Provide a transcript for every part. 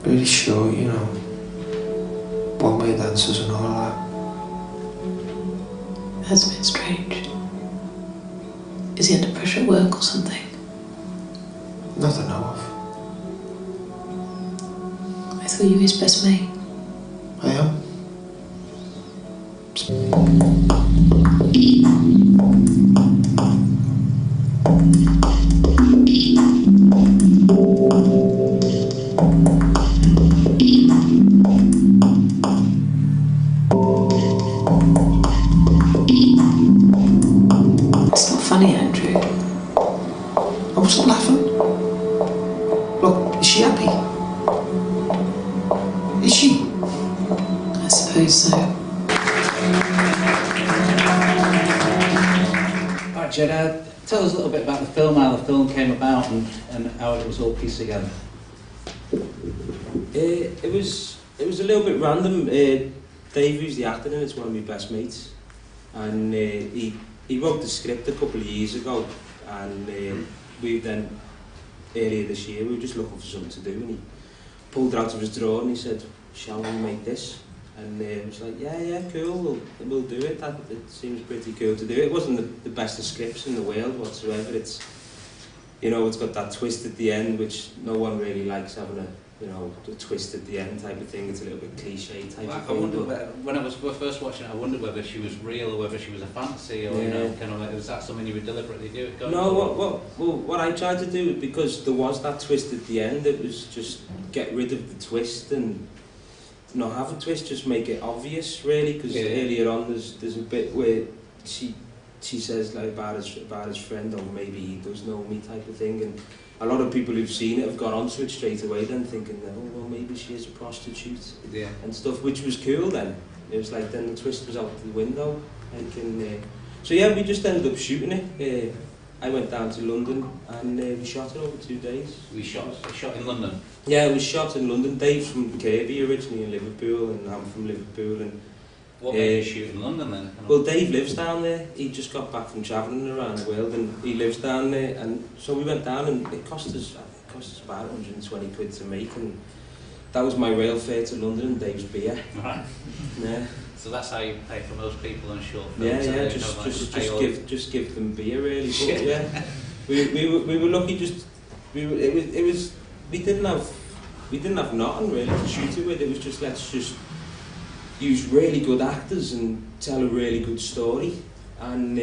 really sure, you know, ballet dancers and all that. That's a bit strange. Is he under pressure at work or something? Not that I know of. I thought you were his best mate. I am. It's not funny, Andrew. I wasn't laughing. Look, is she happy? Is she? I suppose so. Right, Jed, tell us a little bit about the film, how the film came about and how it was all pieced together. It was a little bit random. Dave, who's the actor in it, is one of my best mates, and he wrote the script a couple of years ago, and we then, earlier this year, we were just looking for something to do, and he pulled it out of his drawer and he said, shall we make this? And I was like, yeah, cool, we'll do it. It seems pretty cool to do. It wasn't the best of scripts in the world whatsoever. It's, you know, it's got that twist at the end, which no one really likes, having a, you know, a twist at the end type of thing. It's a little bit cliche type of thing. I wondered when I was first watching it, I wondered whether she was real or whether she was a fantasy, or you know, kind of like, was that something you would deliberately do? No, what I tried to do, because there was that twist at the end, it was just get rid of the twist and not have a twist, just make it obvious, really. Because earlier on, there's a bit where she says like about his friend, or maybe he does know me type of thing, and a lot of people who've seen it have gone onto it straight away then, thinking, oh well, maybe she is a prostitute and stuff, which was cool then. It was like, then the twist was out the window, like, and so yeah, we just ended up shooting it. I went down to London and we shot it over 2 days. We shot in London? Yeah, it was shot in London. Dave's from Kirby originally, in Liverpool, and I'm from Liverpool. And what made you shoot in London then? Well, Dave lives down there. He just got back from travelling around the world, and he lives down there. And so we went down, and it cost us about 120 quid to make, and that was my rail fare to London and Dave's beer. Right. Yeah. So that's how you pay for most people on short films. Yeah, just give them beer, really. But yeah, we were lucky. We didn't have nothing really to shoot it with. It was just, let's just use really good actors and tell a really good story, and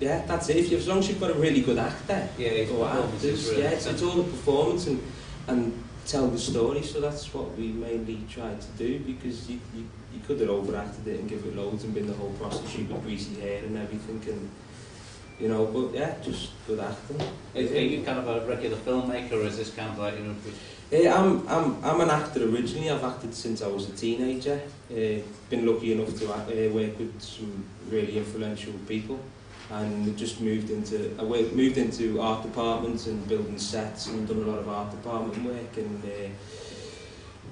that's it. As long as you've got a really good actor, or actors, really it's all the performance and tell the story. So that's what we mainly tried to do, because you could have overacted it and give it loads and been the whole prostitute with greasy hair and everything, and you know, but yeah, just good acting. Are you kind of a regular filmmaker, or is this kind of like, you know? I'm an actor originally. I've acted since I was a teenager. Been lucky enough to work with some really influential people, and just moved into art departments and building sets, and done a lot of art department work. And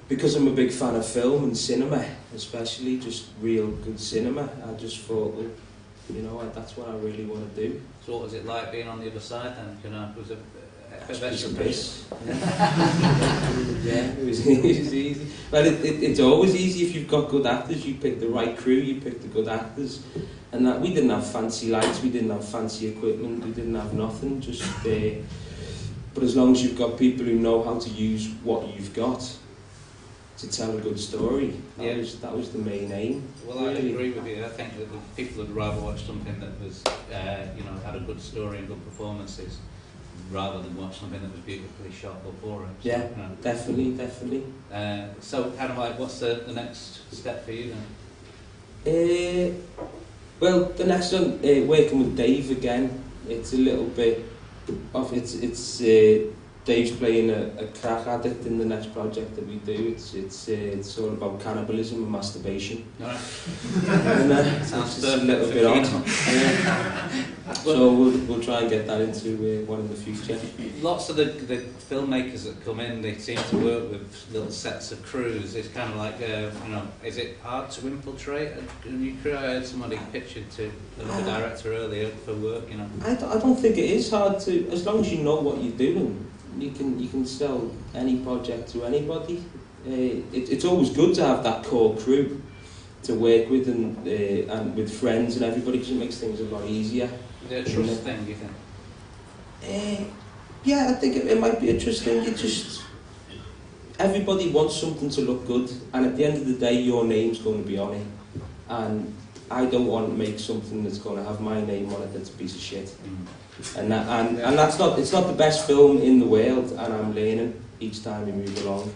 because I'm a big fan of film and cinema, especially just real good cinema, I just thought, well, you know, that's what I really want to do. So what was it like being on the other side then? You know, was it a bit yeah, it was easy. Well, it's always easy if you've got good actors. You pick the right crew, you pick the good actors. And that, we didn't have fancy lights, we didn't have fancy equipment, we didn't have nothing, just but as long as you've got people who know how to use what you've got to tell a good story, that was the main aim. Well, really. I agree with you. I think that people would rather watch something that was, you know, had a good story and good performances, rather than watch something that was beautifully shot before it. Yeah, you know. Definitely. So, kind of like, what's the next step for you then? Well, the next one, working with Dave again. It's a little bit of it's Dave's playing a crack addict in the next project that we do. It's all about cannibalism and masturbation. All right. And sounds a little bit odd. So we'll try and get that into one in the future. Lots of the filmmakers that come in, they seem to work with little sets of crews. It's kind of like, you know, is it hard to infiltrate a new crew? I heard somebody pictured to another director earlier for work, you know. I don't think it is hard to, as long as you know what you're doing. you can sell any project to anybody. It's always good to have that core crew to work with and with friends and everybody, because it makes things a lot easier. Is it a trust thing, do you think? Yeah, I think it might be a trust thing. It just, everybody wants something to look good, and at the end of the day, your name's going to be on it. And I don't want to make something that's going to have my name on it that's a piece of shit. And that's not, it's not the best film in the world, and I'm learning each time we move along.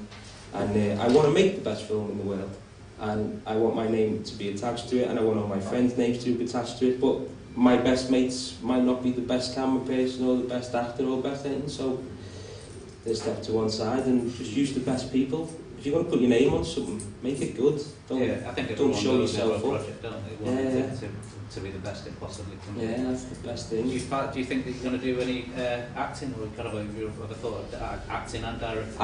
And I want to make the best film in the world, and I want my name to be attached to it, and I want all my friends' names to be attached to it. But my best mates might not be the best camera person or the best actor or the best anything, so they step to one side and just use the best people. If you're going to put your name on something, make it good. Don't, I think don't show yourself up. Project, don't they? Want it to be the best it possibly can be. Yeah, that's the best thing. Do you think that you're going to do any acting, or kind of have you ever thought of acting and directing?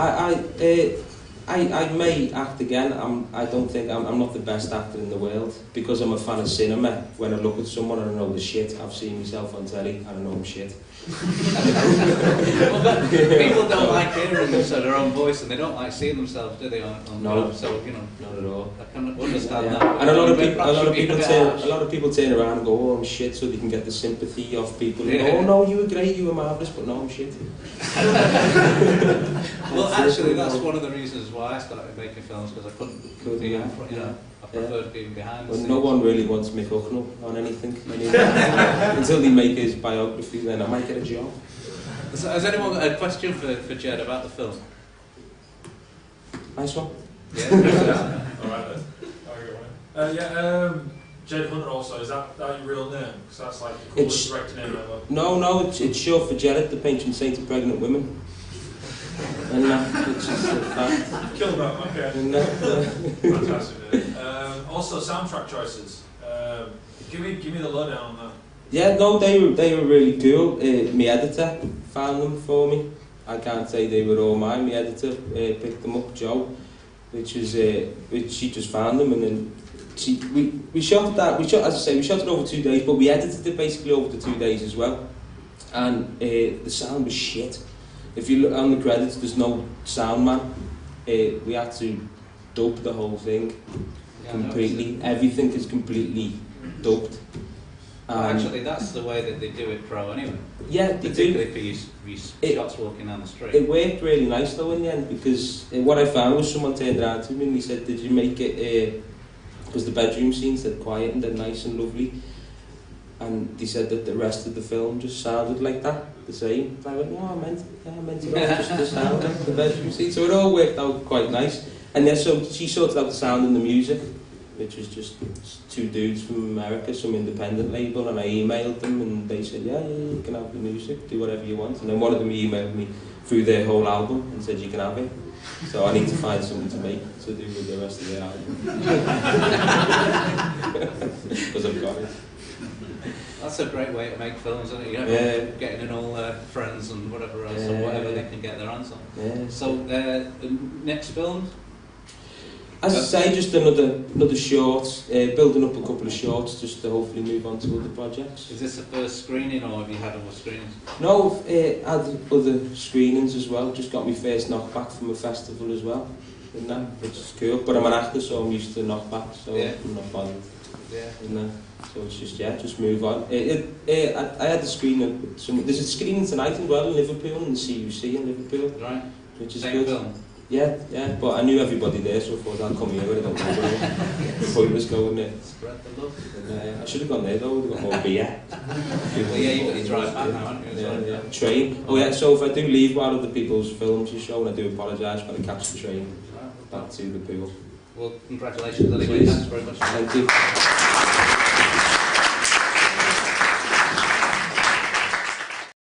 I may act again. I don't think I'm not the best actor in the world, because I'm a fan of cinema. When I look at someone and I know the shit, I've seen myself on telly and I know I'm shit. Well, people don't like hearing their own voice, and they don't like seeing themselves, do they? On no, so you know, not at all. I can understand that. And a lot of people turn around and go, "Oh, I'm shit," so they can get the sympathy of people. Yeah. Go, "Oh no, you were great, you were marvellous," but no, I'm shit. Well, actually, that's one of the reasons why I started making films, because I couldn't be in front, you know. I preferred being behind the scenes. No one really wants Mick Hucknall on anything until they make his biography, then I might get a job. So, has anyone got a question for Ged about the film? Nice one. Yeah. Alright then. Ged Hunter also, is that your real name? Because that's like the coolest director name ever. No, it's short for Jared, the patron saint of pregnant women. And it's just a fact. Kill that, okay. Fantastic. Also, soundtrack choices. Give me the lowdown on that. Yeah, no, they were really cool. My editor found them for me. I can't say they were all mine. My editor picked them up, Joe, which she just found them, and then we shot that. We shot it over 2 days, but we edited it basically over the 2 days as well. And the sound was shit. If you look on the credits, there's no sound man. We had to dub the whole thing completely. Everything is completely dubbed. Well, actually, that's the way that they do it pro anyway. Yeah, they do. Particularly for your shots walking down the street. It worked really nice though in the end, because what I found was someone turned around to me and he said, "Did you make it?" Because the bedroom scenes, they're quiet and they're nice and lovely. And they said that the rest of the film just sounded like that, the same. And I went, "No, I meant it all just to sound like the bedroom scene." So it all worked out quite nice. And then so she sorted out the sound and the music, which was just 2 dudes from America, some independent label, and I emailed them and they said, yeah, you can have the music, do whatever you want. And then one of them emailed me through their whole album and said, you can have it. So I need to find something to make to do with the rest of their album. Because I've got it. That's a great way to make films, isn't it? You know, getting in all their friends and whatever else, or whatever they can get their hands on. Yeah. So, the next film? As I say, just another short, building up a couple of shorts just to hopefully move on to other projects. Is this the first screening, or have you had other screenings? No, I've had other screenings as well. Just got my first knockback from a festival as well, in that, which is cool. But I'm an actor, so I'm used to knockbacks, so I'm not bothered. Yeah. So it's just move on. I had a screening. There's a screening tonight as well in Liverpool, in the CUC in Liverpool. Right. Which is Same good. Film. Yeah, but I knew everybody there, so I thought I'd come here. I don't know the point was going there. Spread the love. I should have gone there though. We've got more beer. Well, you've got your drive back now, haven't you? Yeah. Train. Oh yeah. So if I do leave while other people's films are showing, I do apologise. But I catch the train back to the pool. Well, congratulations anyway. Thanks very much. Thank you.